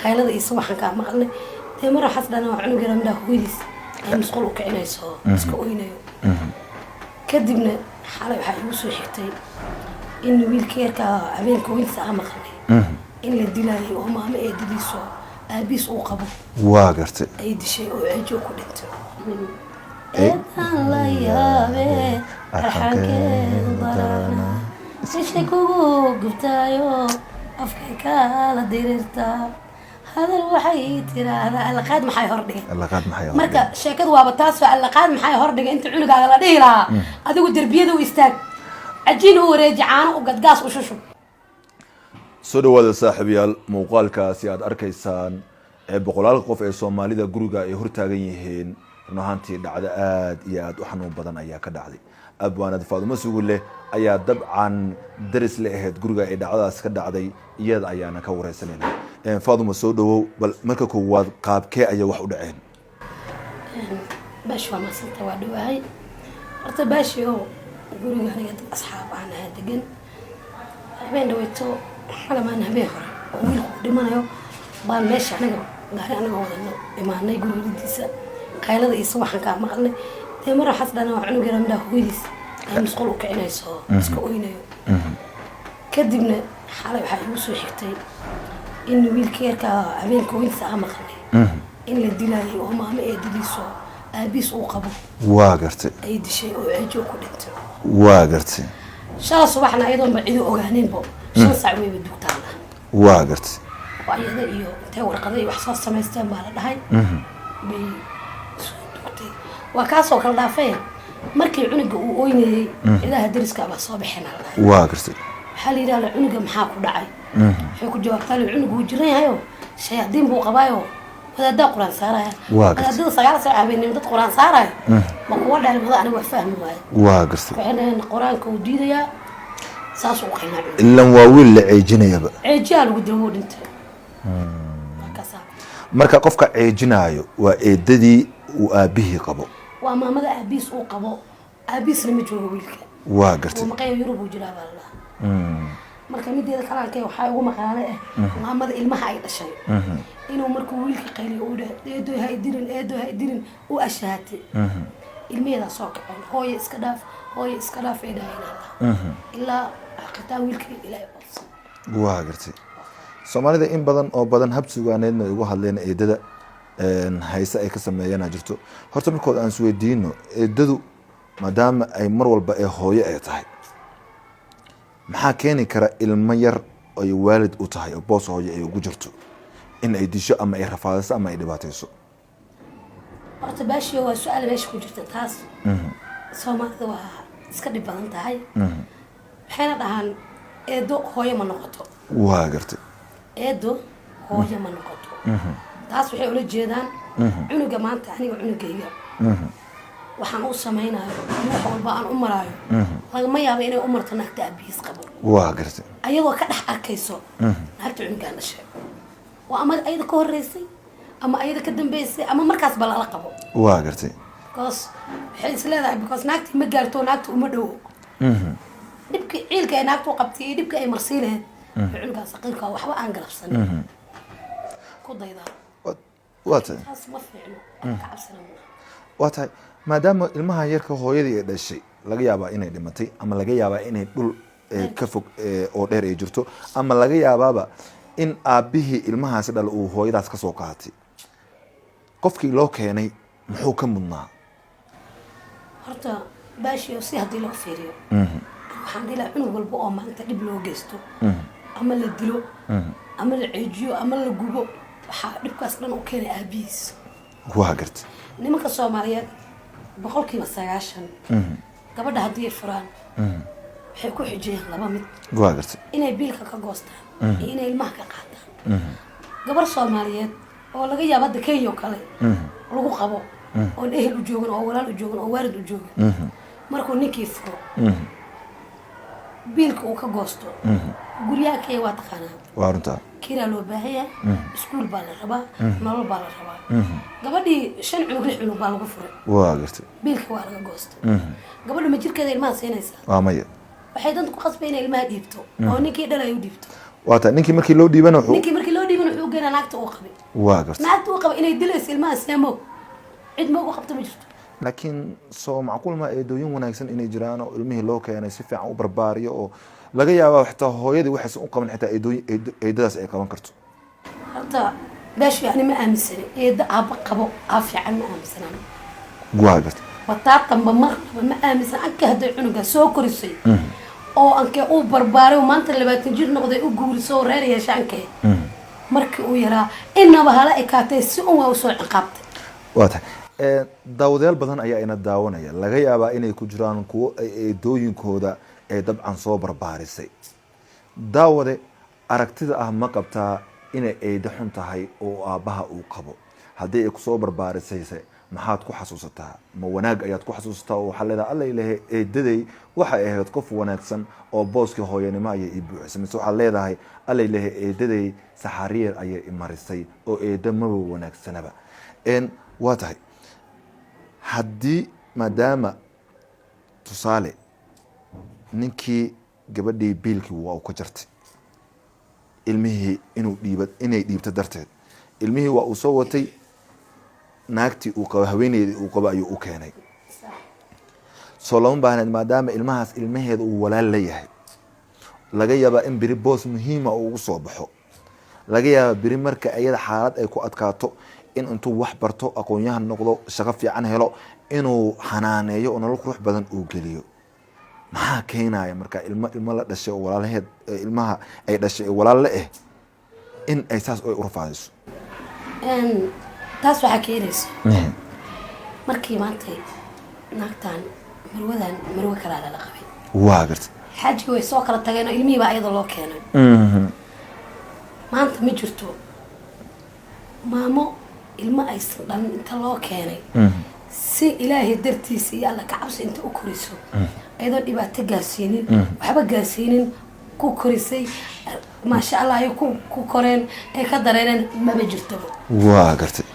qaylada iyo subaxan ka maqalnay ee mar xasdana wax cunug yar midha hooyadiis ay masquul u kicinayso iska oynayo kadibna xalay waxa igu soo xigtay in wiilkeerka habeenka weynta aan maqalnay in la dilaayo oo maama ee didiiso aabiis uu qabo waa gartay ay dishay oo ajo ku dhintay la yaabe arxankeeda isha kugu gubtaayo afka la dirirta hadal waxay tiraahdaa alqaad maxay hordhigay marka sheekadu waaba taas oo alqaad maxay hordhigay inta cunugaaga la dhihi lahaa adigu darbiyada u istaag ajiin u wareeji caano u gadgaas u shushu soo dhawaada saaxiibayaal muuqaalkaasi aad arkaysaan ee boqolaal qof ee Soomaalida guriga ay hortaagan yihiin runaantii dhacdo aad iyo aad u xanuun badan ayaa ka dhacday abwaanad Faadumo Sugulle ayaa dabcan daris la ahayd guriga ay dhacdaas ka dhacday iyada ayaana ka wareysanayna Faadumo soo dhawow bal marka koowaad qaabkee ayaa wax u dhaceen baashwa ma santa waa dhawahay horta baashiyo guriga aniga dad asxaab aan degan habeen dhaweyto xalamaan habeen hore oo wiilku dhimanayo baan meesha aniga gaari anaga wadano imaanay gurigiisa qaylada iyo subaxan ka maqalnay ee mar xasdana wax cunug yar midha hooyadiis ay masquul u kicinayso iska oynayo kadibna xalay waxa igu soo xigtay in wiilkeerka habeenka weynta aan maqalnay in la dilaayo oo maama ee didiiso aabiis uu qabo waa gartay ay dishay oo ajo ku dhintay waa gartay shala subaxna ayadoo ma ciido ogaaneenbo 5 saac way dugtaan waa gartay ayada iyo intee warqaday wax soo samaysteen baa la dhahay bay dugtay waa kaasoo kala dhaafay markii cunuga uu ooynayay ilaaha dariska baa soo bixin la dhahay waa gartay waxa la yiraahdaa cunuga maxaa ku dhacay waxay ku jawaabtaan cunugu uu jiran yahay shayaadiin buu qabaayo wadaada quraan saaraya wadaada 9 saac habeenimo dad quraan saaraya ma kuwa dhalmada aniga wax fahmi waayo waa gartay waxaan quraanka u diidaya saas uu qeynaa ilaa waa wiil la ceejinayaba ceejiya lagu dilo dhintay marka qofka ceejinayo waa eedadii uu aabihii qabo waa maamada aabiis uu qabo aabiisna ma joogo wiilka waa gartay ma qeyb Yurub uu jiraa baa marka mideeda kalaanka waxa ugu maqaale maamada ilmaha ay dhashay inuu markuu wiilka qayliyo uu dhahay eedo hay dirin uu ashaatay ilmeeda soo kacay hooyo iska dhaaf ee dhaayna ilaa qitaa wiilka ilaa waa gartay Soomaalida in badan oo badan habsugaaneedna ugu hadleen eedada haysa ay ka sameeyana jirto horta markood aan isweydiino eedadu maadaama ay mar walba ee hooyo ay tahay maxaa keeni kara ilmo yar ay waalid u tahay oo boos hooyo ay ugu jirto in ay disho ama ay rafaadayso ama ay dhibaatayso horta baashiyo waa su'aal meesha ku jirta taas Soomaalida waa iska dhib badan tahay waxayna dhahaan eedo hooyo ma noqoto waa gartay eedo hooyo ma noqoto taas waxay ula jeedaan cunuga maanta aniga cunugayga waxaan u sameeynayo wax walba aan u maraayo lagama yaabo inay u marto naagta aabiis qabo waa gartay ayagoo ka dhex arkayso naagta cunugaan dhashay waa ama ayada ka horeysay ama ayada ka dambeysay ama markaas bal la qabo waa gartay because waxay isleedahay because naagta ma gaarto naagta uma dhow dibka ciilka ay naagtu qabtay dibka ay marsiileed cunugaas aqalka waxba aan galabsan ku dayda waata asma fiicno ka cabsanaa waata maadaama ilmaha yarka hooyadii ay dhashay laga yaabaa inay dhimatay ama laga yaabaa inay dhul ka fog oo dheer ay jirto ama laga yaabaaba in aabihii ilmahaas dhal uu hooyadaas ka soo qaatay qofkii loo keenay muxuu ka mudnaa horta baashiyo si hadii loo fiiriyo waxaan dilaa cunug walba oo maanta dib loo geysto ama la dilo ama la ceejiyo ama la gubo waxa dhibkaas dhan u keenay aabiis waa gartay nimanka Soomaaliyeed 90% gabadha hadii furaan waxay ku xijiyaan laba mid waa gartay inay biilka ka goostaan inay ilmaha ka qaataan gabar Soomaaliyeed oo laga yaabo dadka Kenya kale lagu qabo oo ehel u joogan oo walaal u joogan oo waalid u joogan markuu ninkii furo biilka uu ka goosto guriga kay waa taqaanaa waa runta kira loo baahiya iskuul baa la rabaa nolol baa la rabaa gabadhii 5 cunug 6 cunug baa lagu furay waa gartay biilka waa laga goostay gabadhu ma jirkeeda ilmaha siinaysa waa maya waxay dantu ku qasbay inay ilmaha dhiibto oo ninkii dhalay u dhiibto waata ninkii markii loo dhiibana wuxuu wuxuu geena naagta uu qabay waa gartay naagta uu qabay inay dilayso ilmaha saamo cid ma ugu qabto ma jirto laakiin soo macquul ma eedooyin wanaagsan inay jiraan oo ilmihii loo keenay si fiican u barbaariyo oo laga yaabaa xitaa hooyadii waxaysan u qaban xitaa eedadaas ay qaban karto horta baashu yani ma aaminsani eeda aaba qabo aa fiican ma aaminsanaan waa gartay wataaqanba marnaba ma aaminsan anka hadday cunuga soo korisay oo ankee uu barbaaray maanta 20 jir noqday u guurisoo reer yeesha ankee markii uu yaraa inaba hala ekaatay si un waa u soo ciqaabtay waa tahay daawadayaal badan ayaa ina daawanaya laga yaabaa inay ku jiraan kuwo ay eedooyinkooda ay dabcan soo barbaarisay daawade aragtida ah ma qabtaa inay eedo xun tahay oo aabbaha uu qabo haddii ay kusoo barbaarisayse maxaad ku xasuusataa ma wanaag ayaad ku xasuusataa oo waxaa leedahay alla ilahay eedaday waxay ahayd qof wanaagsan oo booskii hooyanimo ayay ii buuxisay mise waxaad leedahay alla ilahay eedaday saxariyeer ayay imarisay oo eeda maba wanaagsanaba waa tahay haddii maadaama tusaale ninkii gabadhii biilkii waa uu ka jartay ilmihii inay dhiibto darteed ilmihii waa uu soo watay naagtii uu qabo haweeneydii uu qabo ayuu u keenay soo lama baahneed maadaama ilmahaas ilmaheeda uu walaal leeyahay laga yaabaa in beri boos muhiima uu ugu soo baxo laga yaabaa beri marka iyada xaalad ay ku adkaato in intuu wax barto aqoon-yahan noqdo shaqo fiican helo inuu xanaaneeyo oo nolol qurux badan uu geliyo maxaa keenaya marka ilmo la dhashay oo walaalaheed ilmaha ay dhashay walaal la in ay saas u rafaadiso taas waxaa keenaysa markii maanta naagtan marwe kalaa lala qabay waa gartay xaajigii way soo kala tageen oo ilmihii baa iyada loo keenay maanta ma jirto maamo ilmo aysan dhalin inta loo keenay si ilaahay dartiisa iyo alla ka cabsi inta u koriso ayadoo dhibaato gaarsiinin waxba gaarsiinin ku korisay maasha allah ay ku koreen ay ka dareeneen maba jirto waa gartay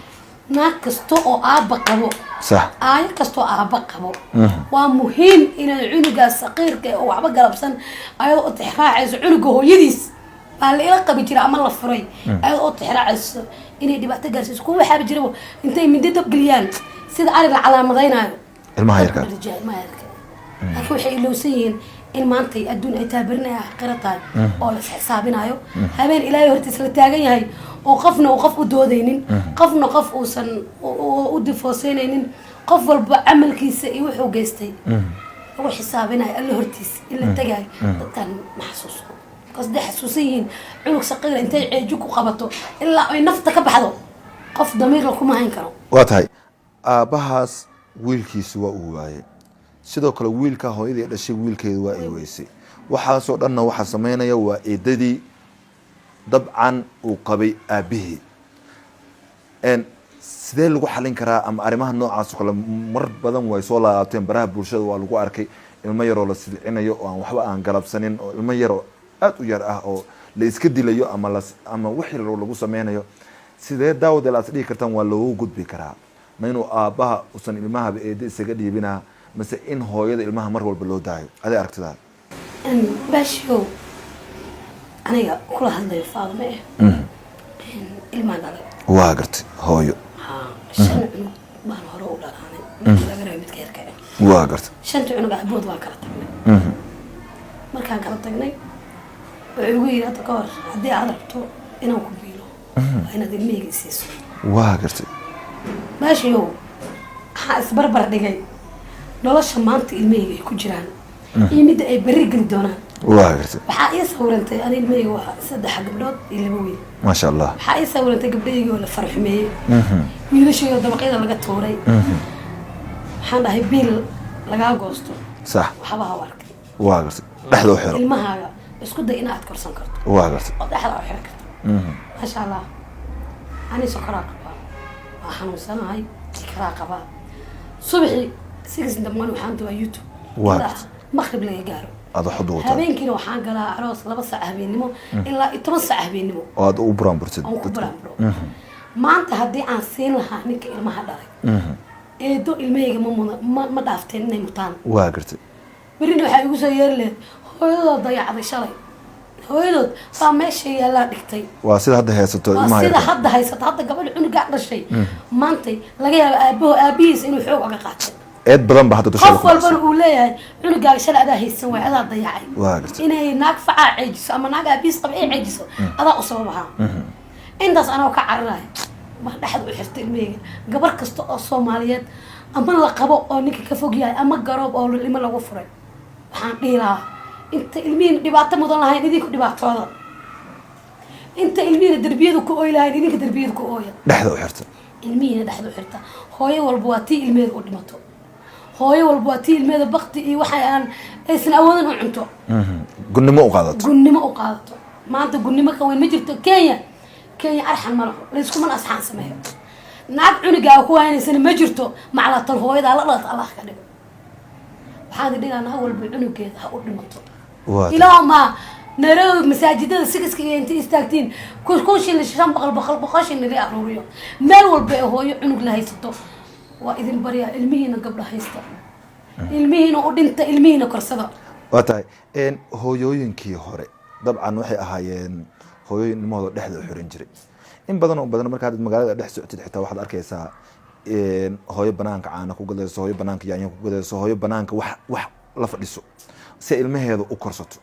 naag kasta oo aabba qabo sax aayo kasta oo aabba qabo waa muhiim inay cunugaas saqiirka oo waxba galabsan ayadoo u tixraacayso cunuga hooyadiis baa la ila qabi jira ama la furay ayadoo u tixraacayso inay dhibaato gaarsiiso kuwa waxaaba jira intay mindi dab geliyaan sida ari la calaamadaynayo ilmaha yarka laakiin waxay ilowsan yihiin in maanta adduun ay taabarinaya aakhira tahay oo la xisaabinayo habeen ilaahay hortiis la taagan yahay oo qofna uu qof u doodaynin qofna qof uusan u difoosaynaynin qof walba camalkiisa iyo wuxuu geystay lagu xisaabinayo alla hortiis in la tagayo dadkan ma xasuuso qasdi xasuusan yihiin cunug saqiira intay ceejo ku qabato ilaa ay nafta ka baxdo qof damiir la kuma hayn karo waa tahay aabbahaas wiilkiisu waa uu waayey sidoo kale wiilka hooyadii dhashay wiilkeedu waa ay weysay waxaasoo dhanna waxaa sameynaya waa eedadii dabcan uu qabay aabbihii sidee lagu xalin karaa ama arrimaha noocaas oo kale mar badan way soo laabteen baraha bulshada waa lagu arkay ilmo yaroo la silcinayo oo aan waxba aan galabsanin oo ilmo yaroo aad u yar ah oo la iska dilayo ama wixii lagu sameynayo sidee daawada la asdhihi kartaan waa loogu gudbi karaa ma inuu aabbaha usan ilmahaba eeda isaga dhiibinaa mase in hooyada ilmaha mar walba loo daayo aday aragtidaa baashiyow aniga kula hadlayo faadma ilmaan dhalay waa gartay hooyo 5 cunug baan hore u dhalaanay mid laga rabay midka yarka waa gartay 5 cunug abood waan kala tagnay markaan kala tagnay wuxuu igu yiri hadda ka hor haddii aad rabto inaan ku biilo waa inaad ilmahayga siiso waa gartay baashiyow waxaa isbarbar dhigay nolosha maanta ilmahayga ay ku jiraan iyo midda ay berri geli doonaan waa gartay waxaa ii sawirantay ani ilmahayga waa 3 gabdhood iyo 2 wiil maasha allah waxaa ii sawirantay gabdhahaygii oo la farxumeeyey wiilashayoo dabaqyada laga tuuray waxaan dhahay biil lagaa goosto sax waxba ha u arkay waa gartay dhexda u xiro ilmahaaga isku day inaad korsan karto waa gartay oo dhexda u xiri karto maasha allah ani sokoraa qabaa waa xanuunsanahay karaa qabaa subaxii 6 damban waxaan duwaa youtube maqrib laga gaaro ada xud wata habeenkiina waxaan galaa aroos 2 saac habeenimo ilaa 10 saac habeenimo oo aad u buraanburtid maanta haddii aan siin lahaa ninka ilmaha dhalay eedo ilmahayga ma dhaafteen inay mutaan waa gartay berrina waxaa igu soo yeeri lahayd hooyadoo dayacday shalay hooyadood baa meesha yaalaa dhigtay waa sida hadda haysato waa sida hadda haysata hadda gabadha cunuga dhashay maantay laga yaabo aabihiisa inuu xoog uga qaatay eed badan ba hadda qof walbana uu leeyahay cunugaaga shalay adaa haysan waay adaa dayacay inay naag facaa ceejiso ama naag aabihiis qaba ay ceejiso adaa u sababaha intaas anoo ka cararayo ma dhexda u xirtay ilmeyga gabar kasta oo Soomaaliyeed ama la qabo oo ninka ka fog yahay ama garoob oo ilmo lagu furay waxaan dhihi lahaa inta ilmihiin dhibaato mudan lahayn idinku dhibaatooda inta ilmihiin darbiyada ku ooy lahayn idinka darbiyada ku ooya dhexda u xirta ilmihiin dhexda u xirta hooyo walba waa tii ilmeeda u dhimato hooyo walba waa tii ilmeeda baqti iyo waxay aan aysan awoodin u cunto gunnimo u qaadato maanta gunnimo ka weyn ma jirto Kenya arxan ma laho laysku man asxaan sameeyo naag cunugaaga ku haynaysan ma jirto maclatal hooyada la dhalata Allah ka dhigo waxaan dhigaa naag walba cunugeeda ha u dhimato ilaa ma نرى مساجد السكس كي أنت استاكتين كوش اللي شام بقاش اللي أرويه مال والبيع هو يعنق له يسطو وإذا البريا المهنة قبل هيسطو المهنة ودنت المهنة كرسبة واتاي إن هو ينكي هوري طبعا وحي أهايين هو الموضوع لحظة حرنجري إن بدنا مركز المجال ده سعتي حتى واحد أركيسها إن هو بنانك عانك وقدر هو بنانك يعني وقدر هو بنانك وح لفظ سئل المهنة وكرسته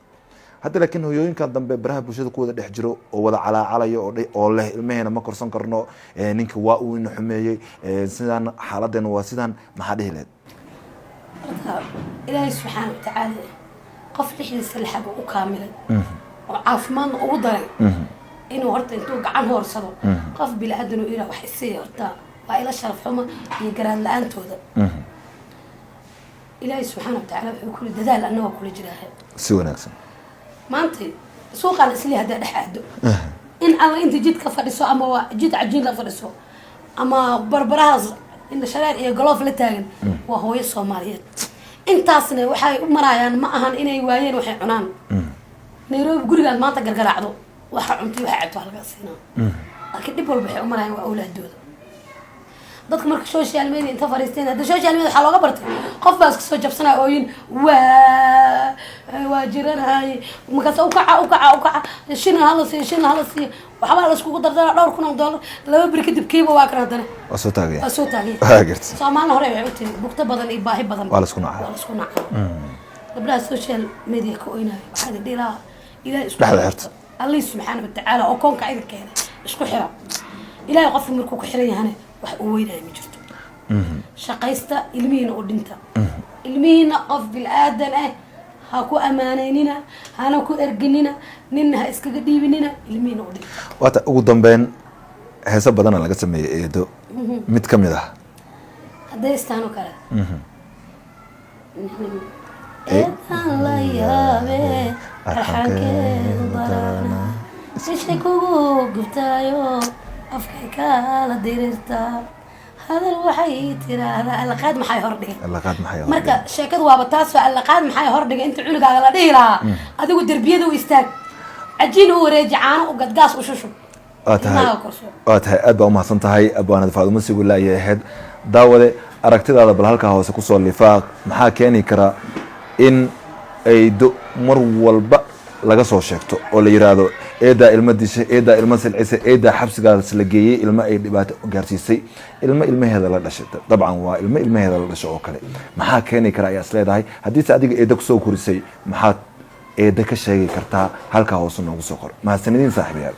hadda laakiin hooyooyinkan dambe baraha bulshada ku wada dhex jiro oo wada calaacalayo oo leh ilmaheena ma korsan karno ninka waa uu ina xumeeyay sidaan xaaladeen waa sidaan maxaa dhihi lahayd ilaahay subxaanahu wa tacaala qof lixdiisa la xabo u kaamilay oo caafimaadna ugu daray inuu horta intuu gacan hoorsado qof bilaadan uu ilaa wax isii horta waa ila sharaf xumo iyo garaad la-aantooda ilaahay subxaanahu wa tacaala wuxuu kuli dadaal annagoo kula jiraahay si wanaagsan maanta suuqan isli hada dhaxaado in alla inta jidka fadhiso ama jid cajiin la fadhiso ama barbarahaas in sharaar iyo goloof la taagan waa hooyo Soomaaliyeed intaasna waxay u marayaan ma ahan inay waayeen waxay cunaan Nairobi gurigaan maanta gargaraacdo waxa cunti waxa cabto halka siinaa laakiin dib walba waxay u marayaan waa awlaadooda dadka marka social media inta fariisteen hada social media waxa looga bartay qof baas kasoo jabsanaa ooyin waa jiranahay markaas u kaca shin hala si waxba la isku dardara $2,000 laba bir kadib kiiba waa kan hadana soo taagay Soomaaliya hore waxay u tahay bugta badan iyo baahi badan waa la isku nacay dabla social media ka oynaa waxa dhilaa ilaahay subhanahu Allah subhanahu wa ta'ala oo koonka ay keenay isku xira ilaahay qof markuu ku xiran yahay wax uu weynaa ma jirto shaqaysta ilmihiina u dhinta ilmihiina qof bil aadan ha ku amaanaynina hana ku erginina ninna ha iskaga dhiibinina ilmihiina u dhinta wata ugu dambeyn heesa badan laga sameeyay eedo mid kamid ah hadeystaan kale eedan la yaabe arxankeeda darana ishe kugu gubtaayo afkay kala dirirta hadal waxay tiraahdaa alaqaad maxay hordhigay marka sheekadu waaba taas waa alaqaad maxay hordhigay inta cunugaaga la dhihi lahaa adigu darbiyada u istaag cajiin u wareeji caano u gadgaas u shushub tahay aad baa u mahadsan tahay abwaanad Faadumo Sigulaye ahayd daawade aragtidaada bal halka hoose ku soo lifaaq maxaa keeni kara in ay mar walba laga soo sheegto oo la yiraahdo eeda ilma dishay eeda ilma silcisay eeda xabsigaas la geeyay ilma ay dhibaato gaarsiisay ilmaheeda la dhashay dabcan waa ilmaheeda la dhashay oo kale maxaa keeni kara ayaa isleedahay haddii adiga eeda ku soo korisay maxaad eeda ka sheegi kartaa halka hoose noogu soo qor mahadsanidin saaxiibayaal